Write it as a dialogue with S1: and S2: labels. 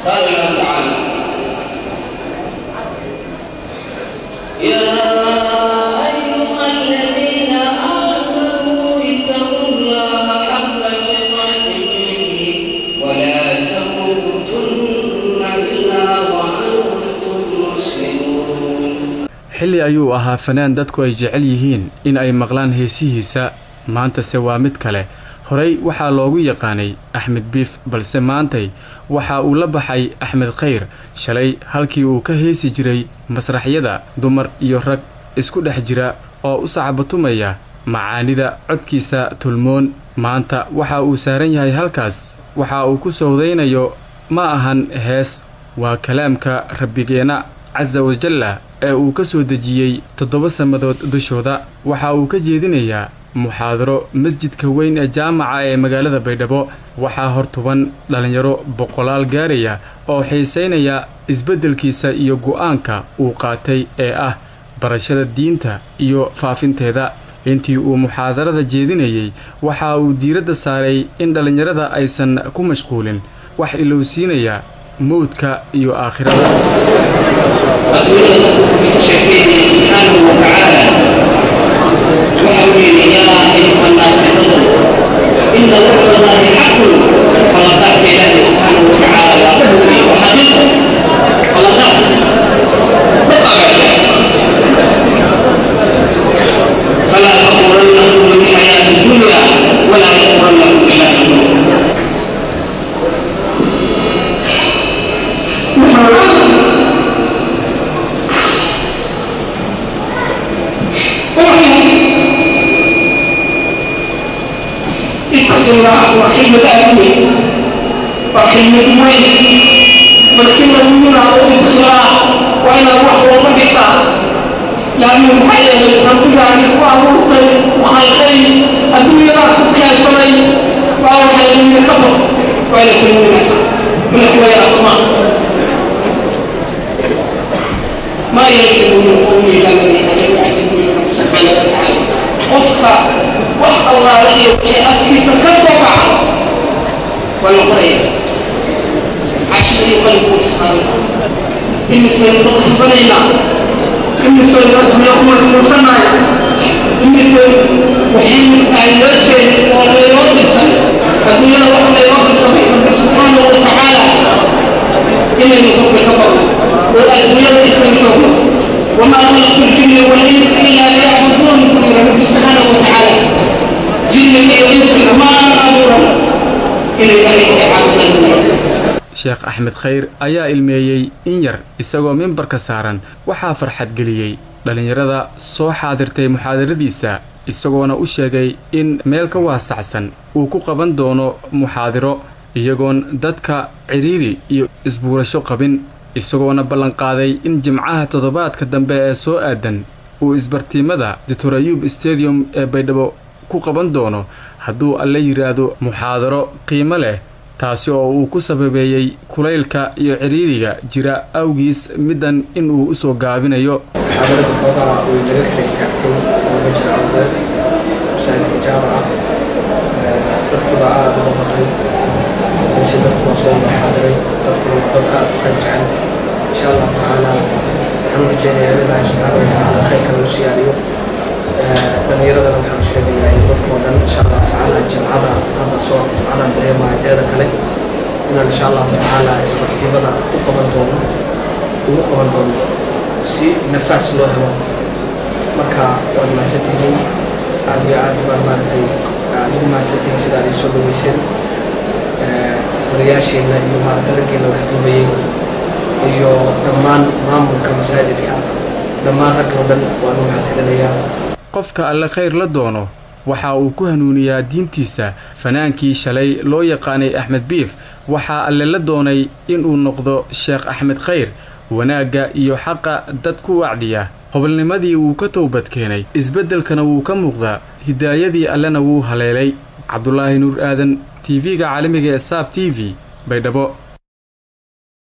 S1: قال الله تعالى: يا أيها الذين آمنوا اتقوا الله حق تقاته ولا تموتن إلا وأنتم مسلمون.
S2: xilli ayuu ahaa fanaan dadku ay jecel yihiin in ay maqlaan heesihiisa. maantase waa mid kale. horey waxaa loogu yaqaanay axmed biif, balse maantay waxa uu la baxay axmed khayr. shalay halkii uu ka heesi jiray masraxyada dumar iyo rag isku dhex jira oo u sacbatumaya macaanida codkiisa tulmoon, maanta waxa uu saaran yahay halkaas. waxa uu ku sowdaynayo ma ahan hees, waa kalaamka rabbigeenna casa wajalla ee uu ka soo dejiyey 7 samadood dushooda. waxa uu ka jeedinayaa muxaadaro masjidka weyn ee jaamaca ee magaalada Baydhabo. waxaa hortuban dhalinyaro boqolaal gaaraya oo xiiseynaya isbeddelkiisa iyo go'aanka uu qaatay ee ah barashada diinta iyo faafinteeda. intii uu muxaadarada jeedinayay waxa uu diiradda saaray in dhalinyarada aysan ku mashquulin wax ilowsiinaya mowdka iyo aakhirada.
S1: وحيد أهلي وحيد وين والكلمة منها والإخلاء وإلى الروح والربطة لأنه محيّد الحمد لله عن إخوان ورسل وخيرين الدنيا لا تبقى الصلي وأول حيّد من القبر وإلى كل من أخوة الأطمان ما يجب من قومي إلى الذين يعتدون سبحانه وتعالى وفق وحق الله الذي أكيد سكسوا معه والأخرين عشان يقلبوا الصالحين بالنسبة للطرف البنينا بالنسبة للرجل يقول المسمى بالنسبة وحين الوجه ولا يوضح الدنيا ولا يوضح سبحانه وتعالى إلا يكون بالخطر والأدوية يستمشون وما خلقت الجن والإنس إلا ليعبدون رب سبحانه وتعالى جن والإنس ما أمرهم
S2: sheekh axmed khayr ayaa ilmeeyey in yar isagoo mimbarka saaran. waxaa farxad geliyey dhalinyarada soo xaadirtay muxaadaradiisa, isagoona u sheegay in meel ka waasacsan uu ku qaban doono muxaadiro iyagoon dadka ciriiri iyo isbuurasho qabin, isagoona ballanqaaday in jimcaha toddobaadka dambe ee soo aadan uu isbartiimada Dr. Ayub Stadium ee Baydhabo ku qaban doono hadduu alla yiraahdo muxaadaro qiimo leh, taasi oo uu ku sababeeyay kulaylka iyo ciriiriga jira awgiis middan in uu u soo gaabinayo.
S3: muxaadarada koobaha way naga kaleystagtay sababa jira awgeed masaajidka jaamaca dadkii baa aada uga batay meesha dadku waa soo muxaadaray dadku dad aada u khayr jecel insha allahu tacaala waxaan u rajeynayaa ilaahi subxaana watacaala khayrka lagu siyaadiyo dhallinyaradana waxaan sheegayaa in dadkoo dhan insha allahu tacaala jimcada hadda soo jimcadan dareemahay teeda kale inaan insha allahu tacaala isqasiibada ugu qaban doono si nafaas loo helo. marka waad mahadsantihiin aad iyo aad baan maaragtay aad ugu mahadsantihiin sida aad isoo dhaweyseen wariyaasheenna iyo maaragtay raggeena wax duubayey iyo dhammaan maamulka masaajidka dhammaan ragga oo dhan waan u mahadcelinayaa.
S2: qofka alle khayr la doono waxa uu ku hanuuniyaa diintiisa. fanaankii shalay loo yaqaanay axmed biif waxaa alle la doonay inuu noqdo sheekh axmed khayr, wanaagga iyo xaqa dad ku wacdiya. hobolnimadii wuu ka toobad keenay, isbeddelkana wuu ka muuqdaa, hidaayadii allena wuu haleelay. cabdulaahi nuur aadan, TV-ga caalamiga ee SABC TV, Baydhabo.